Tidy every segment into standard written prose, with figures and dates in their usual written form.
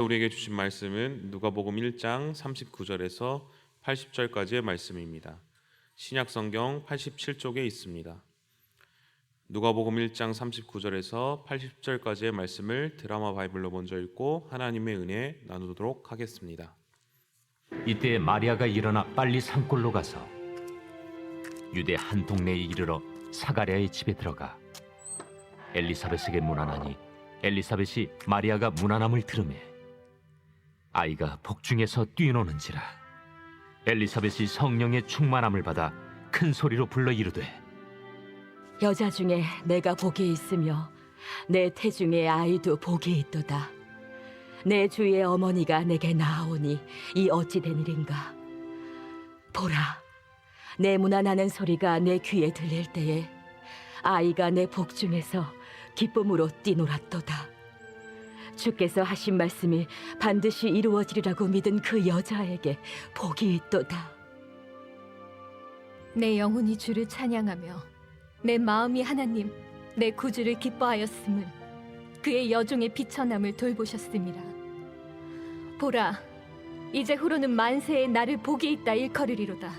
우리에게 주신 말씀은 누가복음 1장 39절에서 80절까지의 말씀입니다. 신약성경 87쪽에 있습니다. 누가복음 1장 39절에서 80절까지의 말씀을 드라마 바이블로 먼저 읽고 하나님의 은혜 나누도록 하겠습니다. 이때 마리아가 일어나 빨리 산골로 가서 유대 한 동네에 이르러 사가랴의 집에 들어가 엘리사벳에게 문안하니 엘리사벳이 마리아가 문안함을 들으매 아이가 복중에서 뛰노는지라. 엘리사벳이 성령의 충만함을 받아 큰 소리로 불러 이르되 여자 중에 내가 복이 있으며 내 태중에 아이도 복이 있도다. 내 주의 어머니가 내게 나아오니 이 어찌 된 일인가. 보라, 내 문안하는 소리가 내 귀에 들릴 때에 아이가 내 복중에서 기쁨으로 뛰놀았도다. 주께서 하신 말씀이 반드시 이루어지리라고 믿은 그 여자에게 복이 있도다. 내 영혼이 주를 찬양하며 내 마음이 하나님 내 구주를 기뻐하였음을 그의 여종의 비천함을 돌보셨음이라. 보라, 이제 후로는 만세에 나를 복이 있다 일컬으리로다.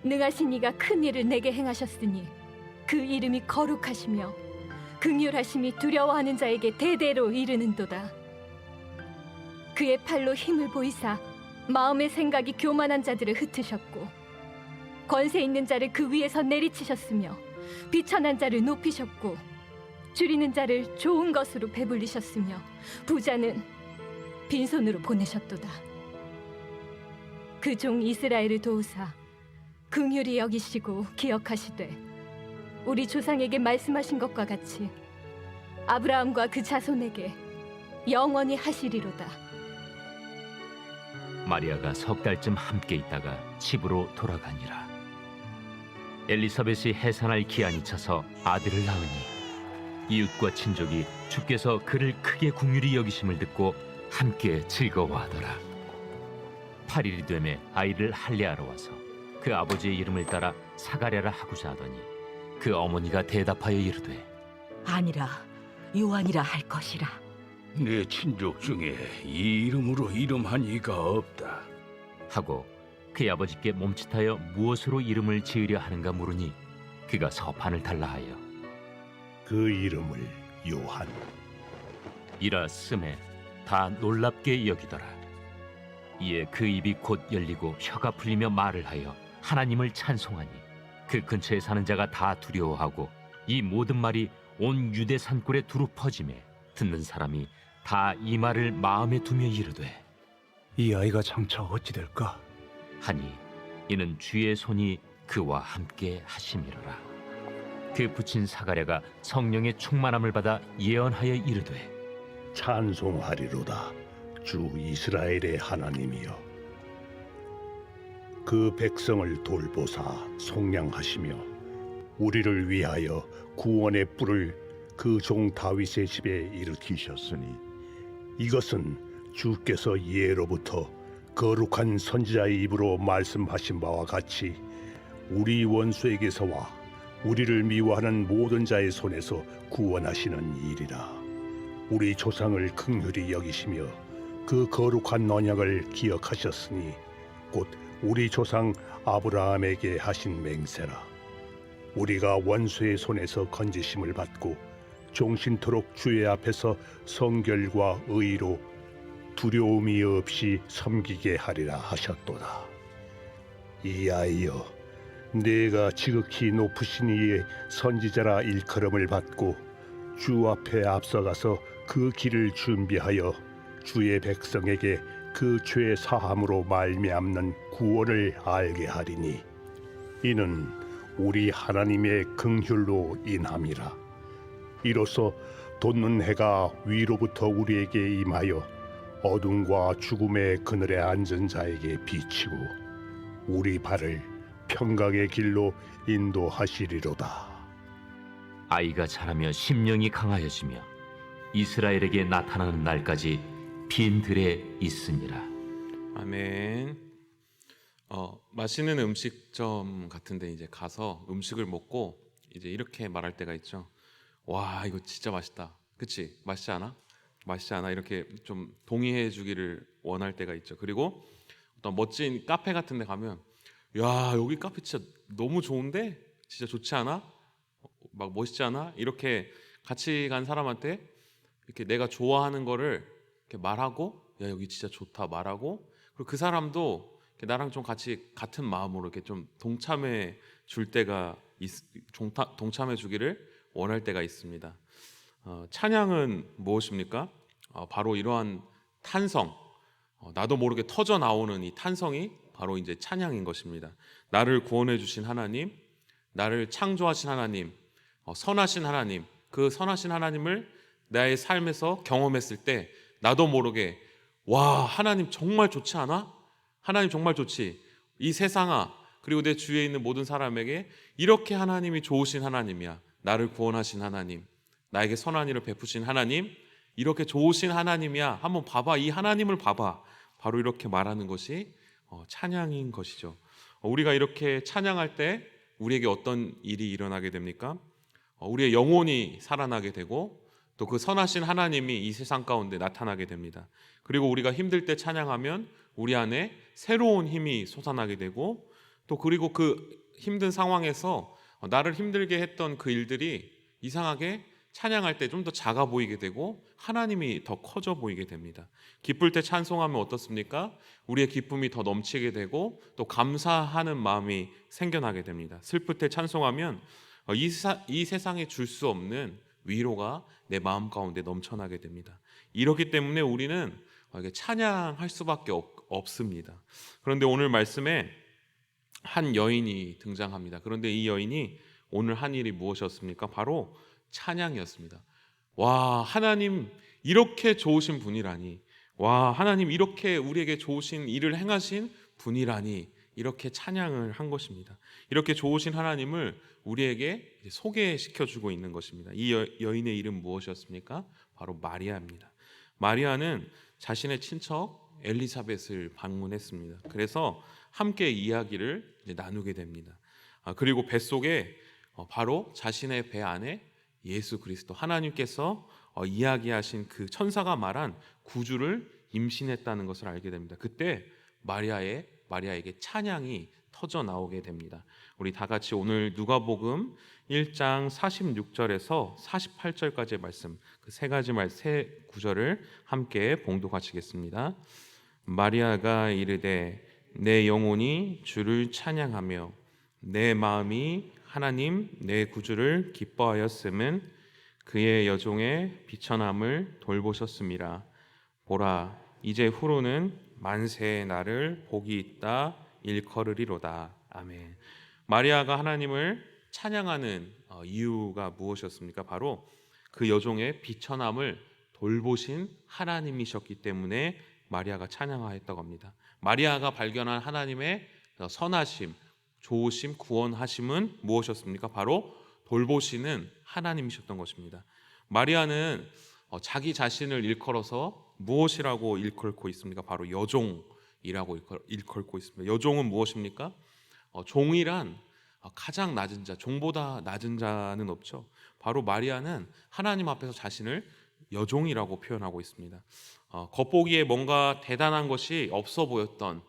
능하신 이가 큰 일을 내게 행하셨으니 그 이름이 거룩하시며 긍휼하심이 두려워하는 자에게 대대로 이르는도다. 그의 팔로 힘을 보이사 마음의 생각이 교만한 자들을 흩으셨고 권세 있는 자를 그 위에서 내리치셨으며 비천한 자를 높이셨고 줄이는 자를 좋은 것으로 배불리셨으며 부자는 빈손으로 보내셨도다. 그 종 이스라엘을 도우사 긍휼히 여기시고 기억하시되 우리 조상에게 말씀하신 것과 같이 아브라함과 그 자손에게 영원히 하시리로다. 마리아가 석 달쯤 함께 있다가 집으로 돌아가니라. 엘리사벳이 해산할 기한이 차서 아들을 낳으니 이웃과 친족이 주께서 그를 크게 긍휼히 여기심을 듣고 함께 즐거워하더라. 8일이 되매 아이를 할례하러 와서 그 아버지의 이름을 따라 사가랴라 하고자 하더니 그 어머니가 대답하여 이르되 아니라 요한이라 할 것이라. 내 친족 중에 이 이름으로 이름한 이가 없다. 하고 그의 아버지께 몸짓하여 무엇으로 이름을 지으려 하는가 물으니 그가 서판을 달라 하여 그 이름을 요한. 이라 쓰매 다 놀랍게 여기더라. 이에 그 입이 곧 열리고 혀가 풀리며 말을 하여 하나님을 찬송하니 그 근처에 사는 자가 다 두려워하고 이 모든 말이 온 유대 산골에 두루 퍼지매 듣는 사람이 다 이 말을 마음에 두며 이르되 이 아이가 장차 어찌 될까? 하니 이는 주의 손이 그와 함께 하심이로라. 그 부친 사가랴가 성령의 충만함을 받아 예언하여 이르되 찬송하리로다. 주 이스라엘의 하나님이여. 그 백성을 돌보사 속량하시며 우리를 위하여 구원의 뿔을 그 종 다윗의 집에 일으키셨으니 이것은 주께서 예로부터 거룩한 선지자의 입으로 말씀하신 바와 같이 우리 원수에게서와 우리를 미워하는 모든 자의 손에서 구원하시는 일이라. 우리 조상을 긍휼히 여기시며 그 거룩한 언약을 기억하셨으니 곧 우리 조상 아브라함에게 하신 맹세라. 우리가 원수의 손에서 건지심을 받고 종신토록 주의 앞에서 성결과 의로 두려움이 없이 섬기게 하리라 하셨도다. 이 아이여, 내가 지극히 높으신 이의 선지자라 일컬음을 받고 주 앞에 앞서가서 그 길을 준비하여 주의 백성에게 그 죄 사함으로 말미암는 구원을 알게 하리니 이는 우리 하나님의 긍휼로 인함이라. 이로써 돋는 해가 위로부터 우리에게 임하여 어둠과 죽음의 그늘에 앉은 자에게 비치고 우리 발을 평강의 길로 인도하시리로다. 아이가 자라며 심령이 강하여지며 이스라엘에게 나타나는 날까지 빈 들에 있으니라. 아멘. 맛있는 음식점 같은데 이제 가서 음식을 먹고 이제 이렇게 말할 때가 있죠. 와, 이거 진짜 맛있다. 그치? 맛있지 않아? 맛있지 않아? 이렇게 좀 동의해 주기를 원할 때가 있죠. 그리고 어떤 멋진 카페 같은 데 가면 야, 여기 카페 진짜 너무 좋은데? 진짜 좋지 않아? 막 멋있지 않아? 이렇게 같이 간 사람한테 이렇게 내가 좋아하는 거를 이렇게 말하고 야, 여기 진짜 좋다 말하고, 그리고 그 사람도 이렇게 나랑 좀 같이 같은 마음으로 이렇게 좀 동참해 줄 때가 동참해 주기를 원할 때가 있습니다. 찬양은 무엇입니까? 바로 이러한 탄성, 나도 모르게 터져 나오는 이 탄성이 바로 이제 찬양인 것입니다. 나를 구원해 주신 하나님, 나를 창조하신 하나님, 선하신 하나님, 그 선하신 하나님을 나의 삶에서 경험했을 때 나도 모르게 와, 하나님 정말 좋지 않아? 하나님 정말 좋지. 이 세상아, 그리고 내 주위에 있는 모든 사람에게 이렇게 하나님이 좋으신 하나님이야. 나를 구원하신 하나님, 나에게 선한 일을 베푸신 하나님, 이렇게 좋으신 하나님이야. 한번 봐봐, 이 하나님을 봐봐. 바로 이렇게 말하는 것이 찬양인 것이죠. 우리가 이렇게 찬양할 때 우리에게 어떤 일이 일어나게 됩니까? 우리의 영혼이 살아나게 되고 또 그 선하신 하나님이 이 세상 가운데 나타나게 됩니다. 그리고 우리가 힘들 때 찬양하면 우리 안에 새로운 힘이 솟아나게 되고, 또 그리고 그 힘든 상황에서 나를 힘들게 했던 그 일들이 이상하게 찬양할 때 좀 더 작아 보이게 되고 하나님이 더 커져 보이게 됩니다. 기쁠 때 찬송하면 어떻습니까? 우리의 기쁨이 더 넘치게 되고 또 감사하는 마음이 생겨나게 됩니다. 슬플 때 찬송하면 이 세상에 줄 수 없는 위로가 내 마음 가운데 넘쳐나게 됩니다. 이렇기 때문에 우리는 찬양할 수밖에 없습니다. 그런데 오늘 말씀에 한 여인이 등장합니다. 그런데 이 여인이 오늘 한 일이 무엇이었습니까? 바로 찬양이었습니다. 와, 하나님 이렇게 좋으신 분이라니, 와, 하나님 이렇게 우리에게 좋으신 일을 행하신 분이라니, 이렇게 찬양을 한 것입니다. 이렇게 좋으신 하나님을 우리에게 소개시켜주고 있는 것입니다. 이 여인의 이름 무엇이었습니까? 바로 마리아입니다. 마리아는 자신의 친척 엘리사벳을 방문했습니다. 그래서 함께 이야기를 나누게 됩니다. 그리고 뱃속에 바로 자신의 배 안에 예수 그리스도, 하나님께서 이야기하신 그 천사가 말한 구주를 임신했다는 것을 알게 됩니다. 그때 마리아에게 찬양이 터져 나오게 됩니다. 우리 다 같이 오늘 누가복음 1장 46절에서 48절까지의 말씀, 그 세 구절을 함께 봉독하시겠습니다. 마리아가 이르되 내 영혼이 주를 찬양하며 내 마음이 하나님 내 구주를 기뻐하였음은 그의 여종의 비천함을 돌보셨음이라. 보라, 이제 후로는 만세의 나를 복이 있다 일컬으리로다. 아멘. 마리아가 하나님을 찬양하는 이유가 무엇이었습니까? 바로 그 여종의 비천함을 돌보신 하나님이셨기 때문에 마리아가 찬양하였다고 합니다. 마리아가 발견한 하나님의 선하심, 좋으심, 구원하심은 무엇이었습니까? 바로 돌보시는 하나님이셨던 것입니다. 마리아는 자기 자신을 일컬어서 무엇이라고 일컬고 있습니까? 바로 여종이라고 일컬고 있습니다. 여종은 무엇입니까? 종이란 가장 낮은 자, 종보다 낮은 자는 없죠. 바로 마리아는 하나님 앞에서 자신을 여종이라고 표현하고 있습니다. 겉보기에 뭔가 대단한 것이 없어 보였던,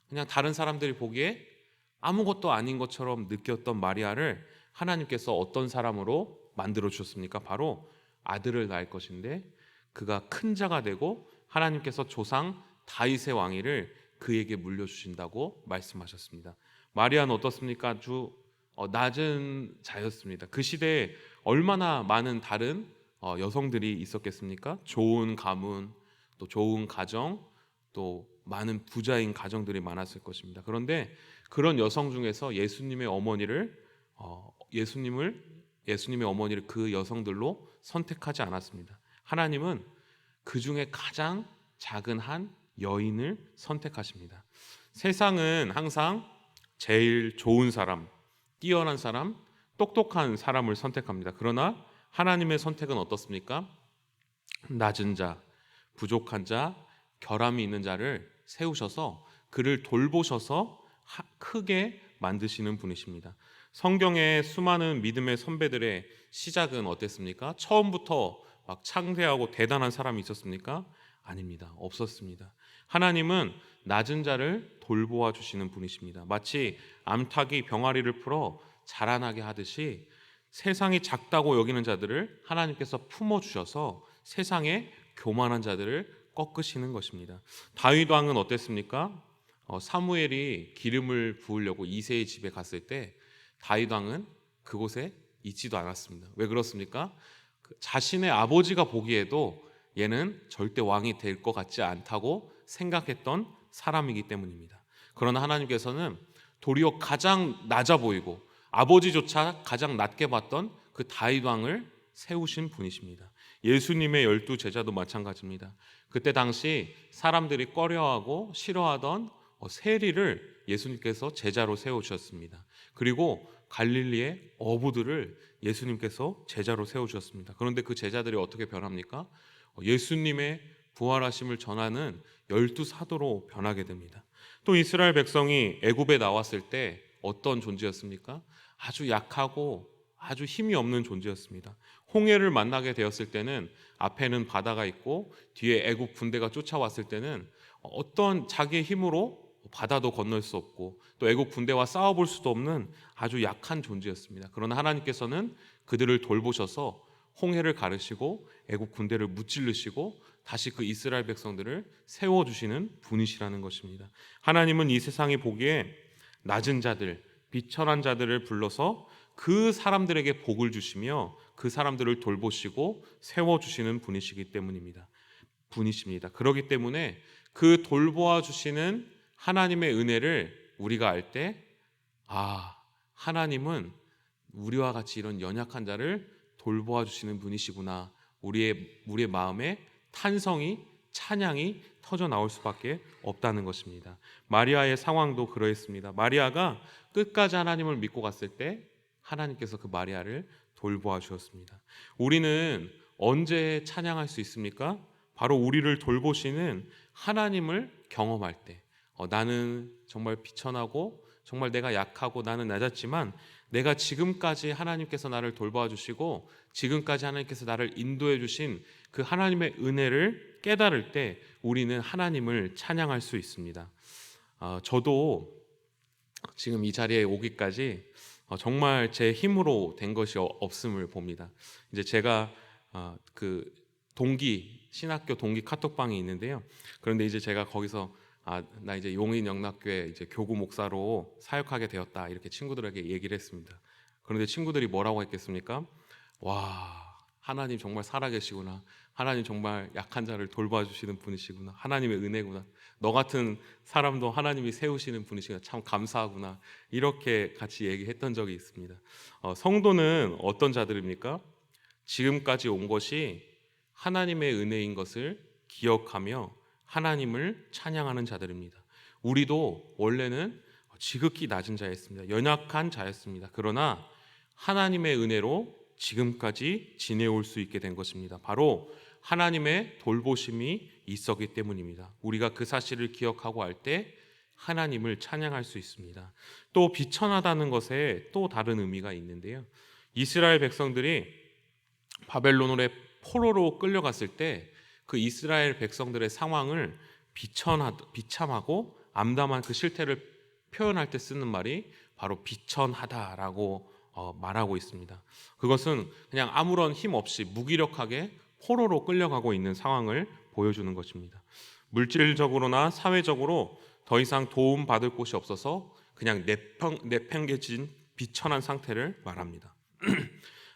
그냥 다른 사람들이 보기에 아무것도 아닌 것처럼 느꼈던 마리아를 하나님께서 어떤 사람으로 만들어 주셨습니까? 바로 아들을 낳을 것인데 그가 큰 자가 되고 하나님께서 조상 다윗의 왕위를 그에게 물려주신다고 말씀하셨습니다. 마리아는 어떻습니까? 아주 낮은 자였습니다. 그 시대에 얼마나 많은 다른 여성들이 있었겠습니까? 좋은 가문, 또 좋은 가정, 또 많은 부자인 가정들이 많았을 것입니다. 그런데 그런 여성 중에서 예수님의 어머니를 그 여성들로 선택하지 않았습니다. 하나님은 그 중에 가장 작은 한 여인을 선택하십니다. 세상은 항상 제일 좋은 사람, 뛰어난 사람, 똑똑한 사람을 선택합니다. 그러나 하나님의 선택은 어떻습니까? 낮은 자, 부족한 자, 결함이 있는 자를 세우셔서 그를 돌보셔서 크게 만드시는 분이십니다. 성경의 수많은 믿음의 선배들의 시작은 어땠습니까? 처음부터 막 창대하고 대단한 사람이 있었습니까? 아닙니다. 없었습니다. 하나님은 낮은 자를 돌보아 주시는 분이십니다. 마치 암탉이 병아리를 풀어 자라나게 하듯이 세상이 작다고 여기는 자들을 하나님께서 품어 주셔서 세상에 교만한 자들을 꺾으시는 것입니다. 다윗 왕은 어땠습니까? 사무엘이 기름을 부으려고 이새의 집에 갔을 때 다윗 왕은 그곳에 있지도 않았습니다. 왜 그렇습니까? 자신의 아버지가 보기에도 얘는 절대 왕이 될 것 같지 않다고 생각했던 사람이기 때문입니다. 그러나 하나님께서는 도리어 가장 낮아 보이고 아버지조차 가장 낮게 봤던 그 다윗 왕을 세우신 분이십니다. 예수님의 12제자도 마찬가지입니다. 그때 당시 사람들이 꺼려하고 싫어하던 세리를 예수님께서 제자로 세우셨습니다. 그리고 갈릴리의 어부들을 예수님께서 제자로 세우셨습니다. 그런데 그 제자들이 어떻게 변합니까? 예수님의 부활하심을 전하는 12사도로 변하게 됩니다. 또 이스라엘 백성이 애굽에 나왔을 때 어떤 존재였습니까? 아주 약하고 아주 힘이 없는 존재였습니다. 홍해를 만나게 되었을 때는 앞에는 바다가 있고 뒤에 애굽 군대가 쫓아왔을 때는 어떤 자기의 힘으로 바다도 건널 수 없고 또 애국 군대와 싸워볼 수도 없는 아주 약한 존재였습니다. 그러나 하나님께서는 그들을 돌보셔서 홍해를 가르시고 애국 군대를 무찔르시고 다시 그 이스라엘 백성들을 세워주시는 분이시라는 것입니다. 하나님은 이 세상이 보기에 낮은 자들, 비천한 자들을 불러서 그 사람들에게 복을 주시며 그 사람들을 돌보시고 세워주시는 분이시기 때문입니다. 그렇기 때문에 그 돌보아 주시는 하나님의 은혜를 우리가 알 때 하나님은 우리와 같이 이런 연약한 자를 돌보아 주시는 분이시구나. 우리의 마음에 탄성이 찬양이 터져 나올 수밖에 없다는 것입니다. 마리아의 상황도 그러했습니다. 마리아가 끝까지 하나님을 믿고 갔을 때 하나님께서 그 마리아를 돌보아 주었습니다. 우리는 언제 찬양할 수 있습니까? 바로 우리를 돌보시는 하나님을 경험할 때 나는 정말 비천하고 정말 내가 약하고 나는 낮았지만 내가 지금까지 하나님께서 나를 돌보아 주시고 지금까지 하나님께서 나를 인도해 주신 그 하나님의 은혜를 깨달을 때 우리는 하나님을 찬양할 수 있습니다. 저도 지금 이 자리에 오기까지 정말 제 힘으로 된 것이 없음을 봅니다. 이제 제가 그 신학교 동기 카톡방이 있는데요. 그런데 이제 제가 거기서 나 이제 용인영락교회 이제 교구 목사로 사역하게 되었다 이렇게 친구들에게 얘기를 했습니다. 그런데 친구들이 뭐라고 했겠습니까? 와, 하나님 정말 살아계시구나. 하나님 정말 약한 자를 돌봐주시는 분이시구나. 하나님의 은혜구나. 너 같은 사람도 하나님이 세우시는 분이시구나. 참 감사하구나. 이렇게 같이 얘기했던 적이 있습니다. 성도는 어떤 자들입니까? 지금까지 온 것이 하나님의 은혜인 것을 기억하며 하나님을 찬양하는 자들입니다. 우리도 원래는 지극히 낮은 자였습니다. 연약한 자였습니다. 그러나 하나님의 은혜로 지금까지 지내올 수 있게 된 것입니다. 바로 하나님의 돌보심이 있었기 때문입니다. 우리가 그 사실을 기억하고 알 때 하나님을 찬양할 수 있습니다. 또 비천하다는 것에 또 다른 의미가 있는데요. 이스라엘 백성들이 바벨론의 포로로 끌려갔을 때 그 이스라엘 백성들의 상황을 비참하고 암담한 그 실태를 표현할 때 쓰는 말이 바로 비천하다라고 말하고 있습니다. 그것은 그냥 아무런 힘 없이 무기력하게 포로로 끌려가고 있는 상황을 보여주는 것입니다. 물질적으로나 사회적으로 더 이상 도움받을 곳이 없어서 그냥 내팽개친 비천한 상태를 말합니다.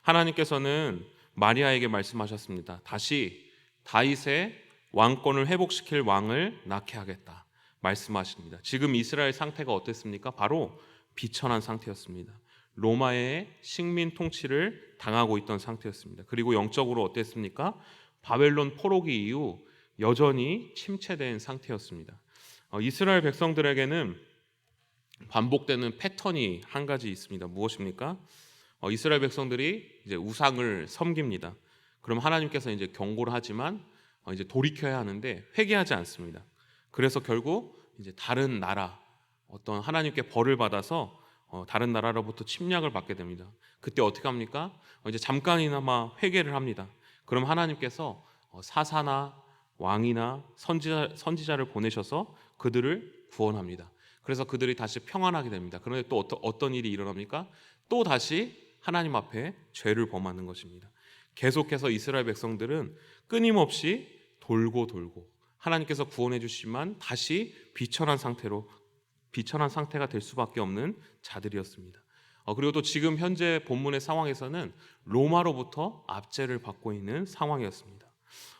하나님께서는 마리아에게 말씀하셨습니다. 다시 다윗의 왕권을 회복시킬 왕을 낳게 하겠다 말씀하십니다. 지금 이스라엘 상태가 어땠습니까? 바로 비천한 상태였습니다. 로마의 식민 통치를 당하고 있던 상태였습니다. 그리고 영적으로 어땠습니까? 바벨론 포로기 이후 여전히 침체된 상태였습니다. 이스라엘 백성들에게는 반복되는 패턴이 한 가지 있습니다. 무엇입니까? 이스라엘 백성들이 이제 우상을 섬깁니다. 그럼 하나님께서 이제 경고를 하지만 이제 돌이켜야 하는데 회개하지 않습니다. 그래서 결국 이제 다른 나라 어떤 하나님께 벌을 받아서 다른 나라로부터 침략을 받게 됩니다. 그때 어떻게 합니까? 이제 잠깐이나마 회개를 합니다. 그럼 하나님께서 사사나 왕이나 선지자를 보내셔서 그들을 구원합니다. 그래서 그들이 다시 평안하게 됩니다. 그런데 또 어떤 일이 일어납니까? 또 다시 하나님 앞에 죄를 범하는 것입니다. 계속해서 이스라엘 백성들은 끊임없이 돌고 하나님께서 구원해 주시지만 다시 비천한 상태가 될 수밖에 없는 자들이었습니다. 그리고 또 지금 현재 본문의 상황에서는 로마로부터 압제를 받고 있는 상황이었습니다.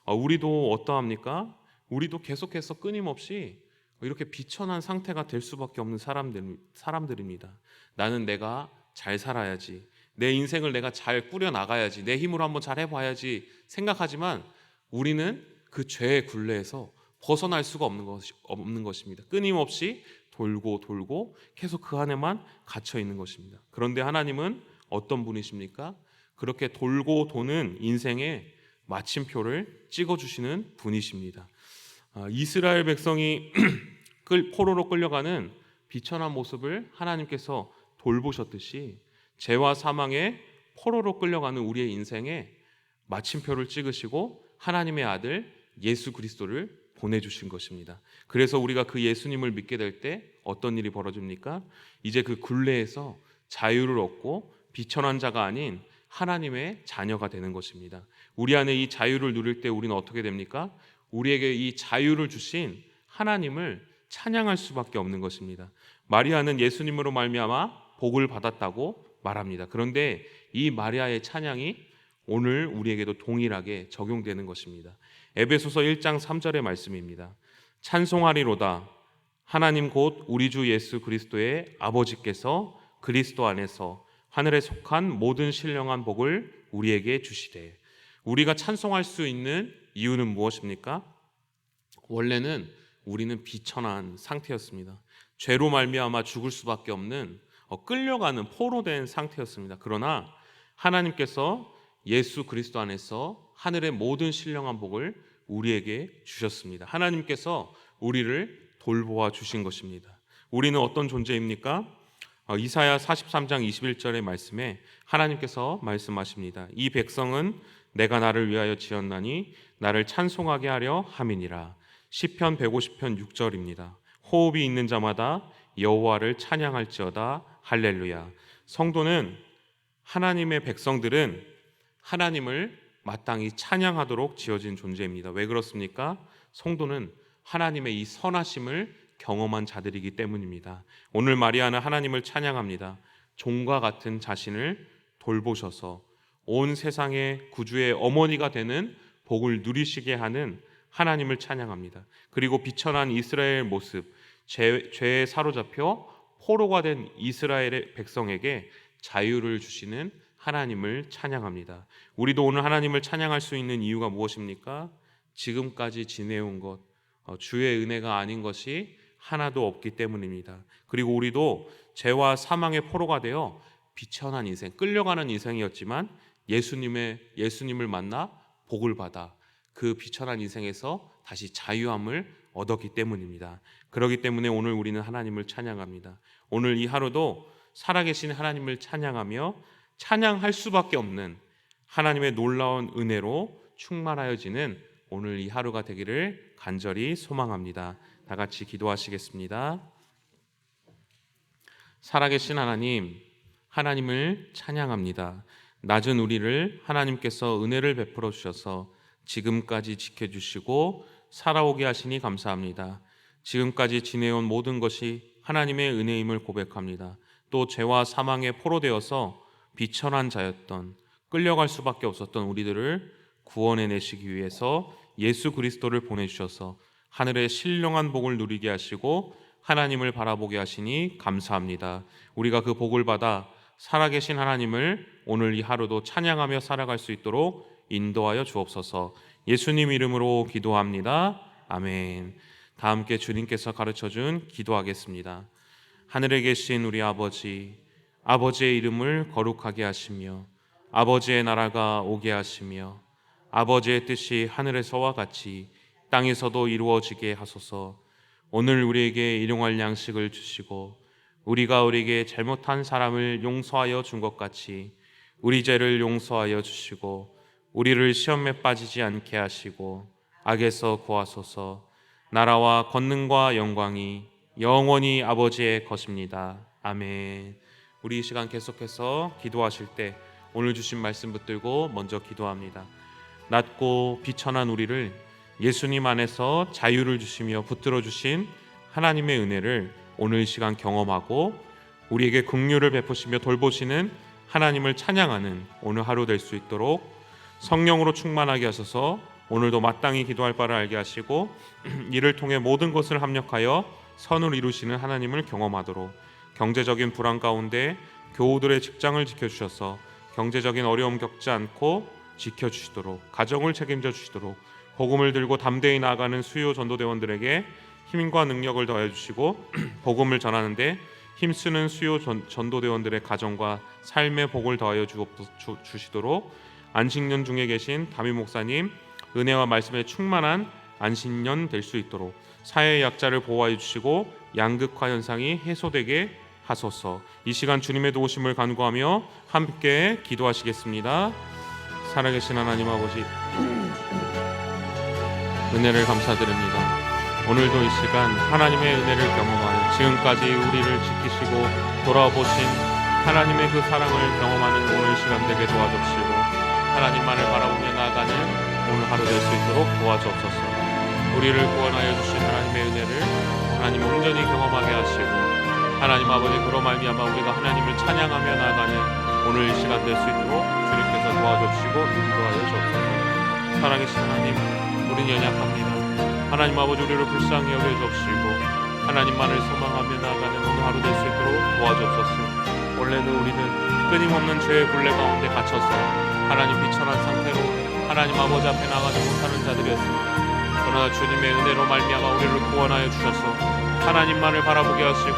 우리도 어떠합니까? 우리도 계속해서 끊임없이 이렇게 비천한 상태가 될 수밖에 없는 사람들입니다. 나는 내가 잘 살아야지, 내 인생을 내가 잘 꾸려나가야지, 내 힘으로 한번 잘 해봐야지 생각하지만 우리는 그 죄의 굴레에서 벗어날 수가 없는 것입니다. 끊임없이 돌고 계속 그 안에만 갇혀 있는 것입니다. 그런데 하나님은 어떤 분이십니까? 그렇게 돌고 도는 인생의 마침표를 찍어주시는 분이십니다. 이스라엘 백성이 포로로 끌려가는 비천한 모습을 하나님께서 돌보셨듯이 죄와 사망의 포로로 끌려가는 우리의 인생에 마침표를 찍으시고 하나님의 아들 예수 그리스도를 보내주신 것입니다. 그래서 우리가 그 예수님을 믿게 될 때 어떤 일이 벌어집니까? 이제 그 굴레에서 자유를 얻고 비천한 자가 아닌 하나님의 자녀가 되는 것입니다. 우리 안에 이 자유를 누릴 때 우리는 어떻게 됩니까? 우리에게 이 자유를 주신 하나님을 찬양할 수밖에 없는 것입니다. 마리아는 예수님으로 말미암아 복을 받았다고 말합니다. 그런데 이 마리아의 찬양이 오늘 우리에게도 동일하게 적용되는 것입니다. 에베소서 1장 3절의 말씀입니다. 찬송하리로다 하나님 곧 우리 주 예수 그리스도의 아버지께서 그리스도 안에서 하늘에 속한 모든 신령한 복을 우리에게 주시되. 우리가 찬송할 수 있는 이유는 무엇입니까? 원래는 우리는 비천한 상태였습니다. 죄로 말미암아 죽을 수밖에 없는 끌려가는 포로된 상태였습니다. 그러나 하나님께서 예수 그리스도 안에서 하늘의 모든 신령한 복을 우리에게 주셨습니다. 하나님께서 우리를 돌보아 주신 것입니다. 우리는 어떤 존재입니까? 이사야 43장 21절의 말씀에 하나님께서 말씀하십니다. 이 백성은 내가 나를 위하여 지었나니 나를 찬송하게 하려 함이니라. 시편 150편 6절입니다. 호흡이 있는 자마다 여호와를 찬양할지어다 할렐루야. 성도는 하나님의 백성들은 하나님을 마땅히 찬양하도록 지어진 존재입니다. 왜 그렇습니까? 성도는 하나님의 이 선하심을 경험한 자들이기 때문입니다. 오늘 마리아는 하나님을 찬양합니다. 종과 같은 자신을 돌보셔서 온 세상의 구주의 어머니가 되는 복을 누리시게 하는 하나님을 찬양합니다. 그리고 비천한 이스라엘 모습, 죄에 사로잡혀 포로가 된 이스라엘의 백성에게 자유를 주시는 하나님을 찬양합니다. 우리도 오늘 하나님을 찬양할 수 있는 이유가 무엇입니까? 지금까지 지내온 것, 주의 은혜가 아닌 것이 하나도 없기 때문입니다. 그리고 우리도 죄와 사망의 포로가 되어 비천한 인생, 끌려가는 인생이었지만 예수님을 만나 복을 받아 그 비천한 인생에서 다시 자유함을 얻었기 때문입니다. 그렇기 때문에 오늘 우리는 하나님을 찬양합니다. 오늘 이 하루도 살아계신 하나님을 찬양하며 찬양할 수밖에 없는 하나님의 놀라운 은혜로 충만하여지는 오늘 이 하루가 되기를 간절히 소망합니다. 다 같이 기도하시겠습니다. 살아계신 하나님, 하나님을 찬양합니다. 낮은 우리를 하나님께서 은혜를 베풀어 주셔서 지금까지 지켜주시고 살아오게 하시니 감사합니다. 지금까지 지내온 모든 것이 하나님의 은혜임을 고백합니다. 또 죄와 사망에 포로되어서 비천한 자였던, 끌려갈 수밖에 없었던 우리들을 구원해내시기 위해서 예수 그리스도를 보내주셔서 하늘의 신령한 복을 누리게 하시고 하나님을 바라보게 하시니 감사합니다. 우리가 그 복을 받아 살아계신 하나님을 오늘 이 하루도 찬양하며 살아갈 수 있도록 인도하여 주옵소서. 예수님 이름으로 기도합니다. 아멘. 다 함께 주님께서 가르쳐준 기도하겠습니다. 하늘에 계신 우리 아버지, 아버지의 이름을 거룩하게 하시며 아버지의 나라가 오게 하시며 아버지의 뜻이 하늘에서와 같이 땅에서도 이루어지게 하소서. 오늘 우리에게 일용할 양식을 주시고 우리가 우리에게 잘못한 사람을 용서하여 준 것 같이 우리 죄를 용서하여 주시고 우리를 시험에 빠지지 않게 하시고 악에서 구하소서. 나라와 권능과 영광이 영원히 아버지의 것입니다. 아멘. 우리 이 시간 계속해서 기도하실 때 오늘 주신 말씀 붙들고 먼저 기도합니다. 낮고 비천한 우리를 예수님 안에서 자유를 주시며 붙들어 주신 하나님의 은혜를 오늘 이 시간 경험하고 우리에게 긍휼을 베푸시며 돌보시는 하나님을 찬양하는 오늘 하루 될 수 있도록 성령으로 충만하게 하셔서 오늘도 마땅히 기도할 바를 알게 하시고 이를 통해 모든 것을 합력하여 선을 이루시는 하나님을 경험하도록 경제적인 불안 가운데 교우들의 직장을 지켜주셔서 경제적인 어려움 겪지 않고 지켜주시도록 가정을 책임져 주시도록 복음을 들고 담대히 나아가는 수요 전도대원들에게 힘과 능력을 더해 주시고 복음을 전하는데 힘쓰는 수요 전도대원들의 가정과 삶의 복을 더하여 주시도록 안식년 중에 계신 담임 목사님 은혜와 말씀에 충만한 안식년 될 수 있도록 사회의 약자를 보호해 주시고 양극화 현상이 해소되게 하소서. 이 시간 주님의 도우심을 간구하며 함께 기도하시겠습니다. 살아계신 하나님 아버지, 은혜를 감사드립니다. 오늘도 이 시간 하나님의 은혜를 경험하여 지금까지 우리를 지키시고 돌아보신 하나님의 그 사랑을 경험하는 오늘 시간 되게 도와주시고 하나님만을 바라보며 나아가는 오늘 하루 될 수 있도록 도와주옵소서. 우리를 구원하여 주신 하나님의 은혜를 하나님 온전히 경험하게 하시고 하나님 아버지 그로 말미암아 우리가 하나님을 찬양하며 나아가는 오늘 이 시간 될 수 있도록 주님께서 도와주시고 인도하여 주옵소서. 살아계신 하나님, 우린 연약합니다. 하나님 아버지 우리를 불쌍히 여겨주옵시고 하나님만을 소망하며 나아가는 오늘 하루 될 수 있도록 도와주옵소서. 원래는 우리는 끊임없는 죄의 굴레 가운데 갇혀서 하나님 비천한 상태로 하나님 아버지 앞에 나가지 못하는 자들이었습니다. 그러나 주님의 은혜로 말미암아 우리를 구원하여 주셔서 하나님만을 바라보게 하시고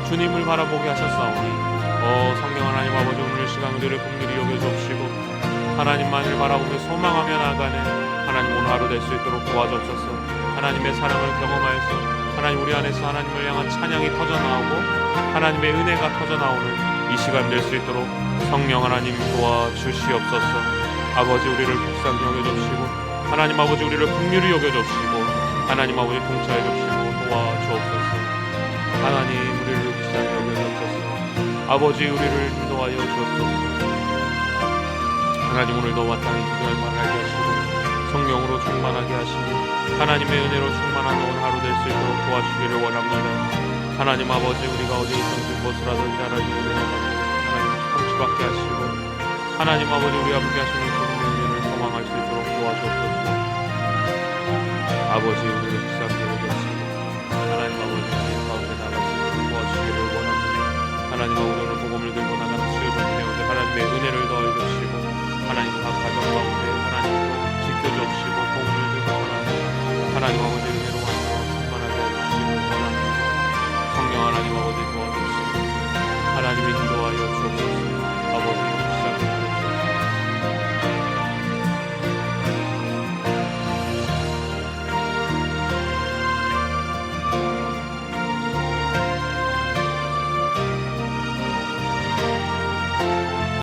주님을 바라보게 하셨사오니 성령 하나님 아버지 오늘 시간 우리를 긍휼히 여겨주옵시고 하나님만을 바라보며 소망하며 나아가는 하나님 오늘 하루 될 수 있도록 도와주옵소서. 하나님의 사랑을 경험하여서 하나님 우리 안에서 하나님을 향한 찬양이 터져나오고 하나님의 은혜가 터져나오는 이 시간 될 수 있도록 성령 하나님 도와주시옵소서. 아버지 우리를 불쌍히 여겨주시고 하나님 아버지 우리를 긍휼히 여겨주시고 하나님 아버지 통치하여 주시고 도와주옵소서. 하나님 우리를 불쌍히 여겨주옵소서. 아버지 우리를 인도하여 주옵소서. 하나님 오늘도 마땅히 기도할 만을 알게 하시고 성령으로 충만하게 하시니 하나님의 은혜로 충만한 오늘 하루 될 수 있도록 도와주시기를 원합니다. 하나님 아버지 우리가 어디 있든지 무엇을하든지 하나님의 은혜가 하나님 통치받게 하시고 하나님 아버지 우리 함께 하시는 주님의 은혜를 소망할 수 있도록 도와주옵소서. 아버지 우리를 불쌍히